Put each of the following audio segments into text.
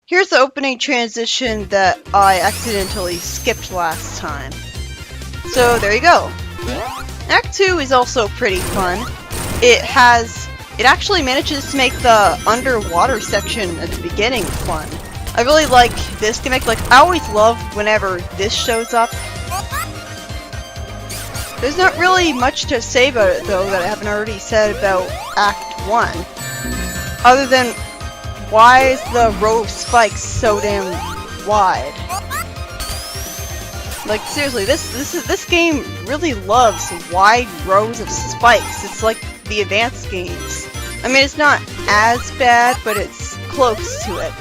Here's the opening transition that I accidentally skipped last time. So there you go. Act 2 is also pretty fun. It actually manages to make the underwater section at the beginning fun. I really like this gimmick. Like, I always love whenever this shows up. There's not really much to say about it though that I haven't already said about Act 1. Other than, why is the row of spikes so damn wide? Like, seriously, this game really loves wide rows of spikes. It's like the advanced games. I mean, it's not as bad, but it's close to it.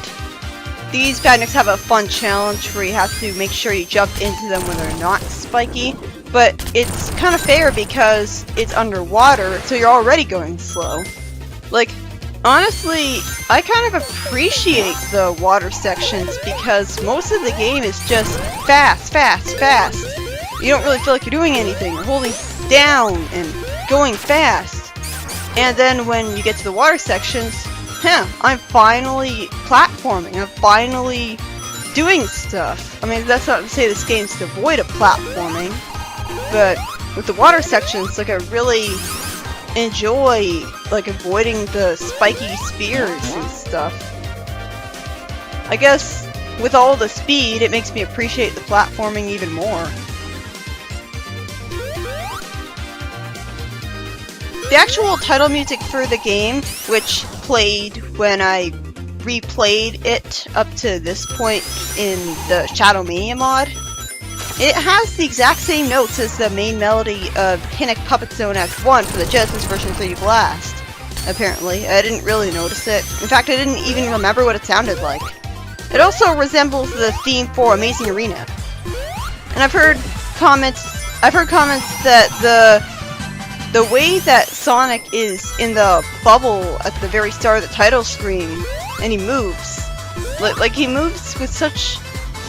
These bad nicks have a fun challenge where you have to make sure you jump into them when they're not spiky, but it's kind of fair because it's underwater, so you're already going slow. Like, honestly, I kind of appreciate the water sections because most of the game is just fast, fast, fast. You don't really feel like you're doing anything. You're holding down and going fast. And then when you get to the water sections, I'm finally platforming. I'm finally doing stuff. I mean, that's not to say this game's devoid of platforming, but with the water sections, like, I really enjoy, like, avoiding the spiky spears and stuff. I guess with all the speed, it makes me appreciate the platforming even more. The actual title music for the game, which played when I replayed it up to this point in the Shadow Mania mod, it has the exact same notes as the main melody of Panic Puppet Zone Act 1 for the Genesis version 3D Blast. Apparently, I didn't really notice it. In fact, I didn't even remember what it sounded like. It also resembles the theme for Amazing Arena. And I've heard comments that the way that Sonic is in the bubble at the very start of the title screen, and he moves, like he moves with such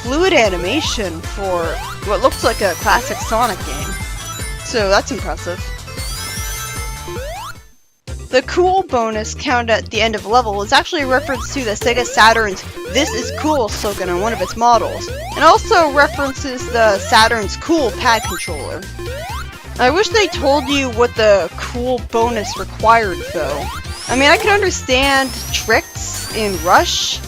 fluid animation for what looks like a classic Sonic game. So that's impressive. The cool bonus counted at the end of a level is actually a reference to the Sega Saturn's "This is cool" slogan on one of its models, and also references the Saturn's cool pad controller. I wish they told you what the cool bonus required though. I mean, I could understand tricks in Rush,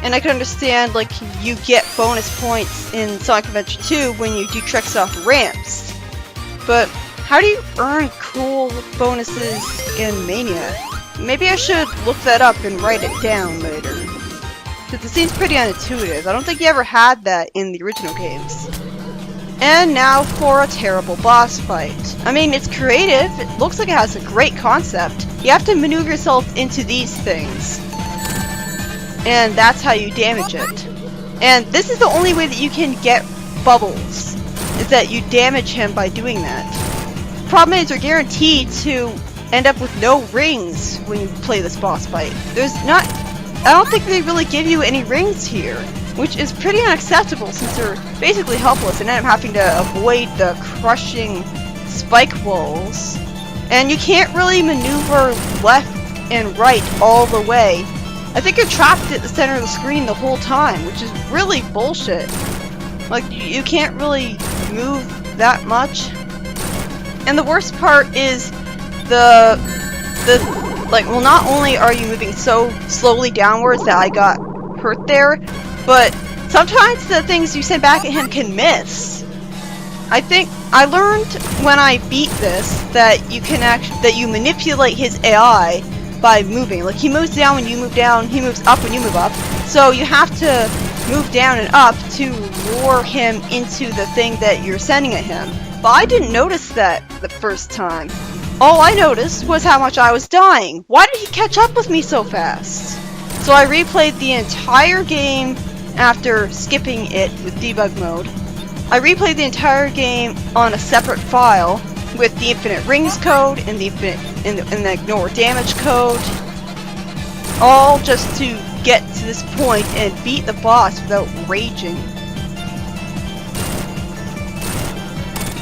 and I could understand, like, you get bonus points in Sonic Adventure 2 when you do tricks off ramps. But how do you earn cool bonuses in Mania? Maybe I should look that up and write it down later. Because it seems pretty unintuitive. I don't think you ever had that in the original games. And now for a terrible boss fight. I mean, it's creative, it looks like it has a great concept. You have to maneuver yourself into these things. And that's how you damage it. And this is the only way that you can get Bubbles, is that you damage him by doing that. Problem is, you're guaranteed to end up with no rings when you play this boss fight. I don't think they really give you any rings here, which is pretty unacceptable since you're basically helpless and end up having to avoid the crushing spike walls. And you can't really maneuver left and right all the way. I think you're trapped at the center of the screen the whole time, which is really bullshit. Like, you can't really move that much. And the worst part is well, not only are you moving so slowly downwards that I got hurt there, but sometimes the things you send back at him can miss. I think I learned when I beat this that you manipulate his AI by moving. Like, he moves down when you move down, he moves up when you move up. So you have to move down and up to lure him into the thing that you're sending at him. But I didn't notice that the first time. All I noticed was how much I was dying. Why did he catch up with me so fast? So I replayed the entire game after skipping it with debug mode. I replayed the entire game on a separate file with the infinite rings code and the ignore damage code, all just to get to this point and beat the boss without raging.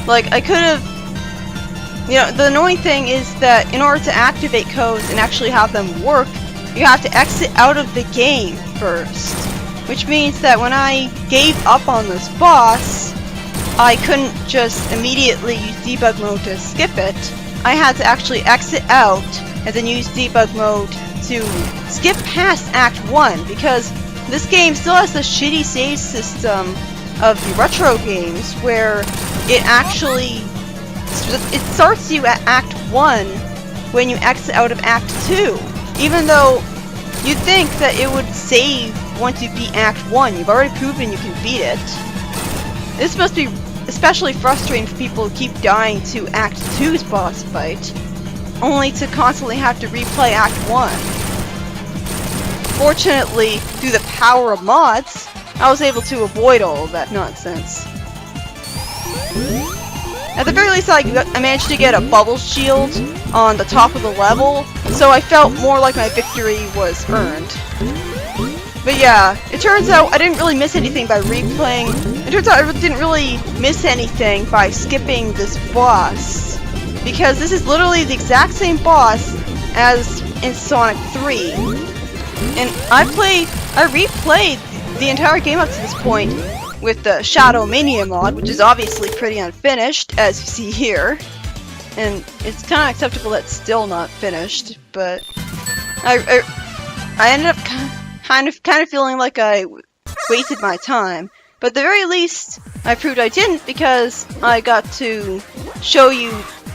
Like, I could have, the annoying thing is that in order to activate codes and actually have them work, you have to exit out of the game first. which means that when I gave up on this boss, I couldn't just immediately use debug mode to skip it. I had to actually exit out and then use debug mode to skip past Act 1, because this game still has the shitty save system of the retro games where it starts you at Act 1 when you exit out of Act 2, even though you'd think that it would save once you beat Act 1. You've already proven you can beat it. This must be especially frustrating for people who keep dying to Act 2's boss fight, only to constantly have to replay Act 1. Fortunately, through the power of mods, I was able to avoid all of that nonsense. At the very least, I managed to get a bubble shield on the top of the level, so I felt more like my victory was earned. But yeah, it turns out I didn't really miss anything by replaying. It turns out I didn't really miss anything by skipping this boss, because this is literally the exact same boss as in Sonic 3. And I replayed the entire game up to this point with the Shadow Mania mod, which is obviously pretty unfinished, as you see here. And it's kind of acceptable that it's still not finished, but I ended up kind of feeling like I wasted my time. But at the very least, I proved I didn't, because I got to show you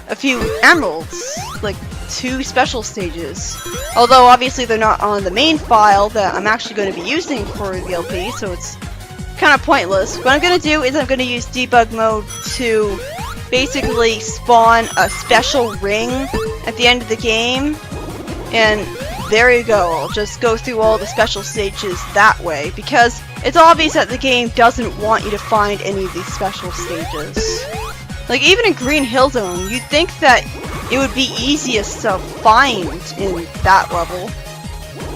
a few emeralds, like 2 special stages. Although obviously they're not on the main file that I'm actually going to be using for the LP, so it's kind of pointless. What I'm going to do is I'm going to use debug mode to basically spawn a special ring at the end of the game, and there you go. I'll just go through all the special stages that way, because it's obvious that the game doesn't want you to find any of these special stages. Like, even in Green Hill Zone, you'd think that it would be easiest to find in that level.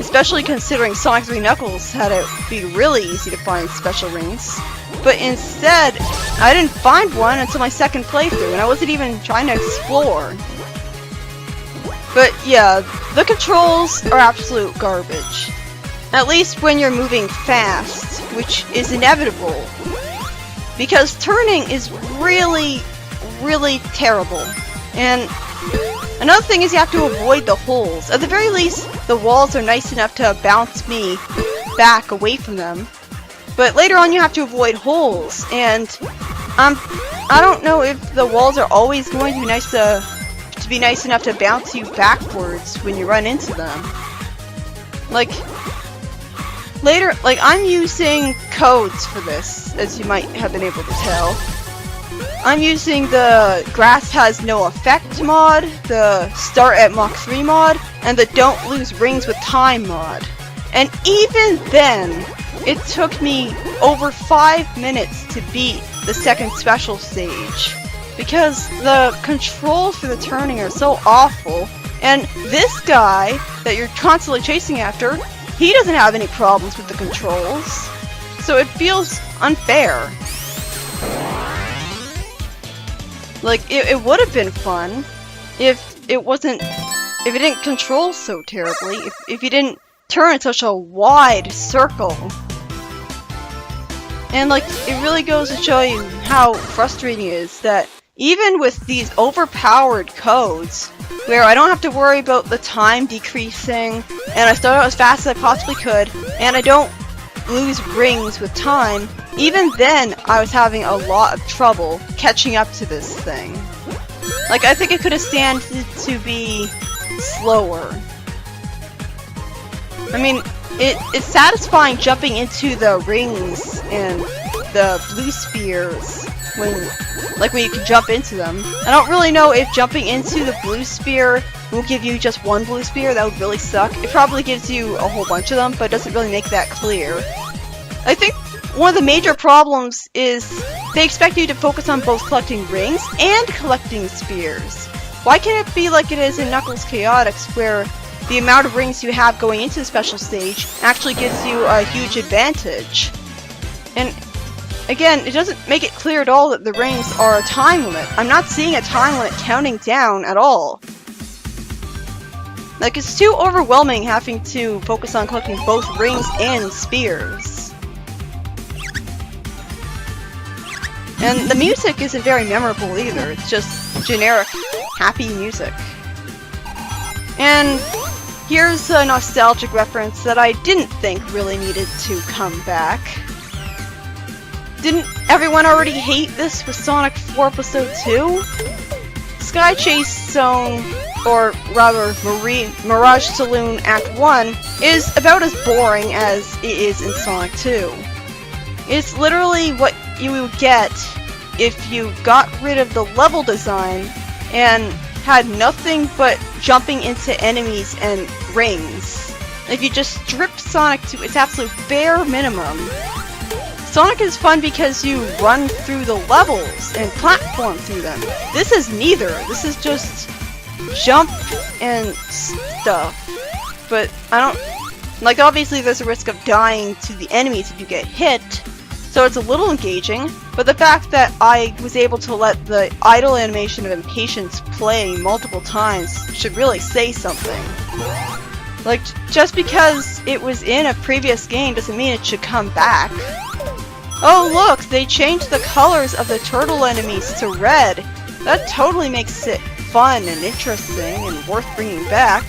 Especially considering Sonic 3 Knuckles had it be really easy to find special rings. But instead, I didn't find one until my second playthrough, and I wasn't even trying to explore. But yeah, the controls are absolute garbage. At least when you're moving fast, which is inevitable. Because turning is really, really terrible. And another thing is you have to avoid the holes. At the very least, the walls are nice enough to bounce me back away from them. But later on you have to avoid holes, and I don't know if the walls are always going to be nice enough to bounce you backwards when you run into them. Like, I'm using codes for this, as you might have been able to tell. I'm using the Grass Has No Effect mod, the Start at Mach 3 mod, and the Don't Lose Rings with Time mod. And even then, it took me over 5 minutes to beat the second special stage, because the controls for the turning are so awful, and this guy that you're constantly chasing after, he doesn't have any problems with the controls, so it feels unfair. Like, it would have been fun if it didn't control so terribly, if you didn't turn in such a wide circle. And like, it really goes to show you how frustrating it is that even with these overpowered codes, where I don't have to worry about the time decreasing, and I start out as fast as I possibly could, and I don't lose rings with time, even then I was having a lot of trouble catching up to this thing. Like, I think it could have stand to be slower. I mean, it's satisfying jumping into the rings and the blue spheres when you can jump into them. I don't really know if jumping into the blue sphere will give you just one blue sphere. That would really suck. It probably gives you a whole bunch of them, but it doesn't really make that clear. I think one of the major problems is they expect you to focus on both collecting rings and collecting spheres. Why can't it be like it is in Knuckles Chaotix, where the amount of rings you have going into the special stage actually gives you a huge advantage? And again, it doesn't make it clear at all that the rings are a time limit. I'm not seeing a time limit counting down at all. Like, it's too overwhelming having to focus on collecting both rings and spheres. And the music isn't very memorable either, it's just generic, happy music. And here's a nostalgic reference that I didn't think really needed to come back. Didn't everyone already hate this with Sonic 4 Episode 2? Sky Chase Zone, or rather Mirage Saloon Act 1, is about as boring as it is in Sonic 2. It's literally what you would get if you got rid of the level design and had nothing but jumping into enemies and rings. If you just stripped Sonic to its absolute bare minimum. Sonic is fun because you run through the levels and platform through them. This is neither. This is just jump and stuff. But I don't... Like, obviously there's a risk of dying to the enemies if you get hit, so it's a little engaging, but the fact that I was able to let the idle animation of impatience play multiple times should really say something. Like, just because it was in a previous game doesn't mean it should come back. Oh look, they changed the colors of the turtle enemies to red. That totally makes it fun and interesting and worth bringing back.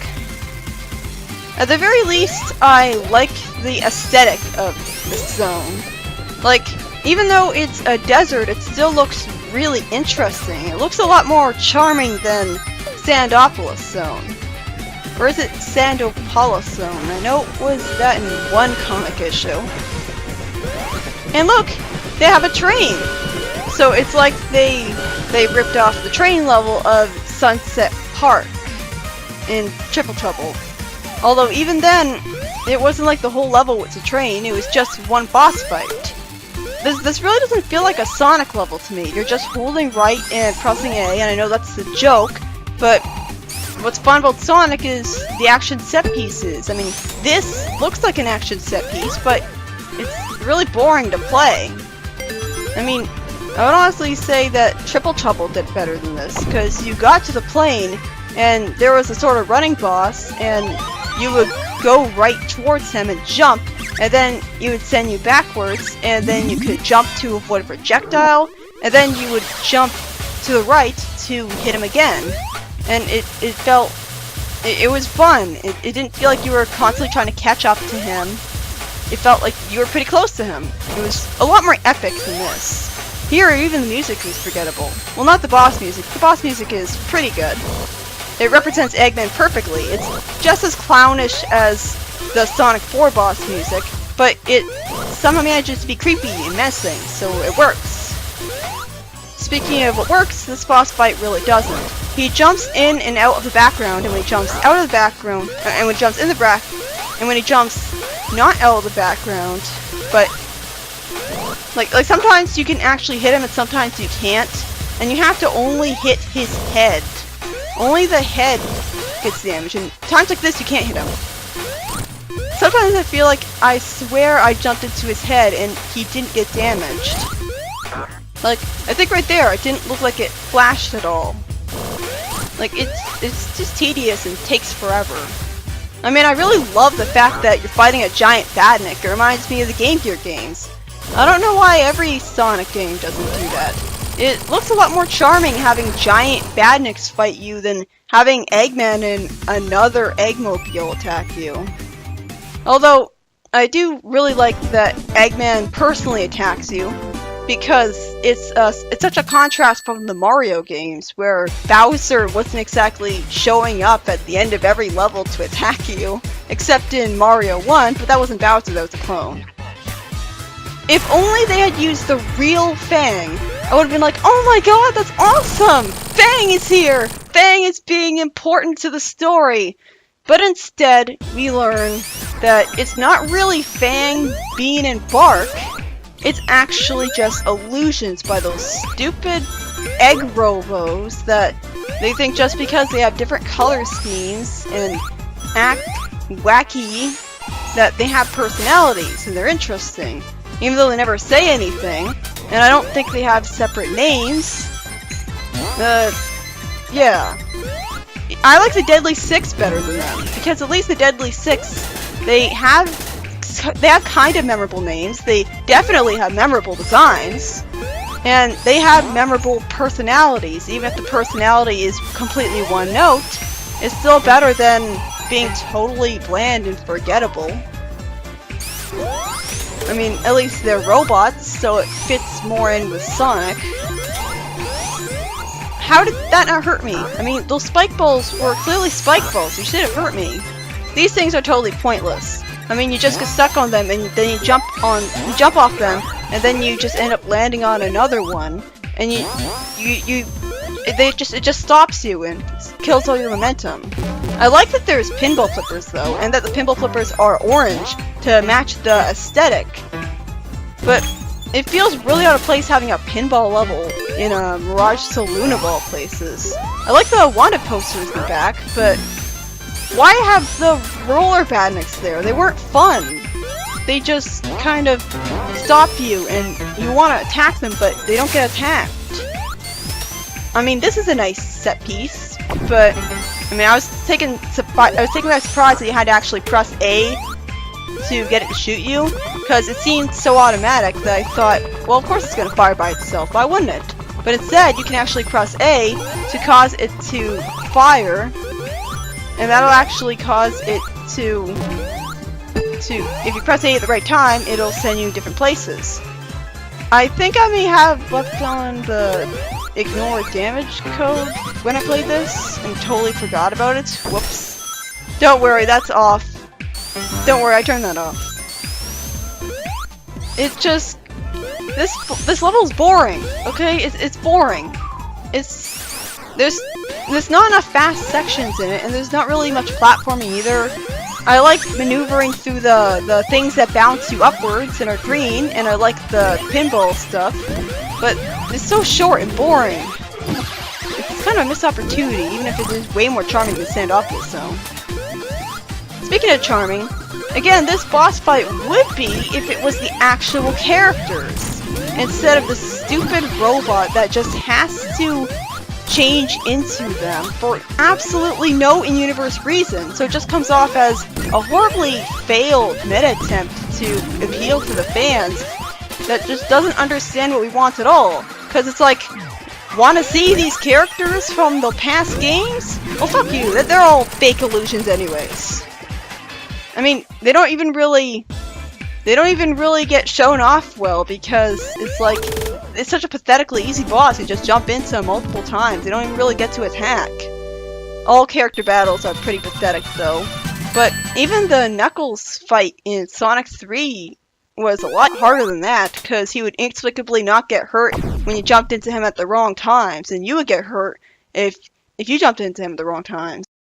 At the very least, I like the aesthetic of this zone. Like, even though it's a desert, it still looks really interesting. It looks a lot more charming than Sandopolis Zone. Or is it Sandopolis Zone? I know it was that in one comic issue. And look! They have a train! So it's like they ripped off the train level of Sunset Park in Triple Trouble. Although even then, it wasn't like the whole level was a train, it was just one boss fight. This really doesn't feel like a Sonic level to me. You're just holding right and pressing A, and I know that's the joke, but what's fun about Sonic is the action set pieces. I mean, this looks like an action set piece, but it's really boring to play. I mean, I would honestly say that Triple Trouble did better than this, because you got to the plane, and there was a sort of running boss, and you would go right towards him and jump, and then you would send you backwards, and then you could jump to avoid a projectile, and then you would jump to the right to hit him again. And it felt... It was fun. It didn't feel like you were constantly trying to catch up to him. It felt like you were pretty close to him. It was a lot more epic than this. Here, even the music was forgettable. Well, not the boss music. The boss music is pretty good. It represents Eggman perfectly. It's just as clownish as the Sonic 4 boss music, but it somehow manages to be creepy and menacing, so it works. Speaking of what works, this boss fight really doesn't. He jumps in and out of the background, and when he jumps out of the background, and when he jumps in the and when he jumps not out of the background, but like sometimes you can actually hit him and sometimes you can't, and you have to only hit his head. Only the head gets damaged, and times like this you can't hit him. Sometimes I feel like I swear I jumped into his head and he didn't get damaged. Like, I think right there it didn't look like it flashed at all. Like, it's just tedious and takes forever. I mean, I really love the fact that you're fighting a giant badnik. It reminds me of the Game Gear games. I don't know why every Sonic game doesn't do that. It looks a lot more charming having giant badniks fight you than having Eggman and another Eggmobile attack you. Although, I do really like that Eggman personally attacks you, because it's such a contrast from the Mario games, where Bowser wasn't exactly showing up at the end of every level to attack you, except in Mario 1, but that wasn't Bowser, that was a clone. If only they had used the real Fang, I would have been like, oh my god, that's awesome! Fang is here! Fang is being important to the story! But instead, we learn that it's not really Fang, Bean, and Bark. It's actually just illusions by those stupid egg robos that they think just because they have different color schemes and act wacky that they have personalities and they're interesting. Even though they never say anything, and I don't think they have separate names. Yeah. I like the Deadly Six better than them, because at least the Deadly Six, they have kind of memorable names. They definitely have memorable designs. And they have memorable personalities. Even if the personality is completely one note, it's still better than being totally bland and forgettable. I mean, at least they're robots, so it fits more in with Sonic. How did that not hurt me? I mean, those spike balls were clearly spike balls. You should have hurt me. These things are totally pointless. I mean, you just get stuck on them, and then you jump off them, and then you just end up landing on another one, and it just stops you and kills all your momentum. I like that there's pinball flippers though, and that the pinball flippers are orange to match the aesthetic. But it feels really out of place having a pinball level in a Mirage Saloon of all places. I like the wanted posters in the back, but why have the roller badniks there? They weren't fun. They just kind of stop you and you want to attack them, but they don't get attacked. I mean, this is a nice set piece, but I mean, I was taken by surprise that you had to actually press A to get it to shoot you, because it seemed so automatic that I thought, well, of course it's going to fire by itself. Why wouldn't it? But instead, you can actually press A to cause it to fire, and that'll actually cause it to if you press A at the right time, it'll send you different places. I think I may have left on the ignore damage code when I played this and totally forgot about it. Whoops. Don't worry, that's off. Don't worry, I turned that off. It just... This level's boring, okay? It's boring. There's not enough fast sections in it, and there's not really much platforming either. I like maneuvering through the things that bounce you upwards and are green, and I like the pinball stuff, but it's so short and boring. It's kind of a missed opportunity, even if it is way more charming than Sandocchio's Zone. Speaking of charming, again, this boss fight would be if it was the actual characters, instead of the stupid robot that just has to change into them for absolutely no in-universe reason, so it just comes off as a horribly failed meta attempt to appeal to the fans that just doesn't understand what we want at all. Because it's like, want to see these characters from the past games? Well, fuck you, they're all fake illusions anyways. I mean, they don't even really get shown off well, because it's like, it's such a pathetically easy boss you just jump into multiple times. They don't even really get to attack. All character battles are pretty pathetic though. But even the Knuckles fight in Sonic 3 was a lot harder than that, because he would inexplicably not get hurt when you jumped into him at the wrong times, and you would get hurt if you jumped into him at the wrong times.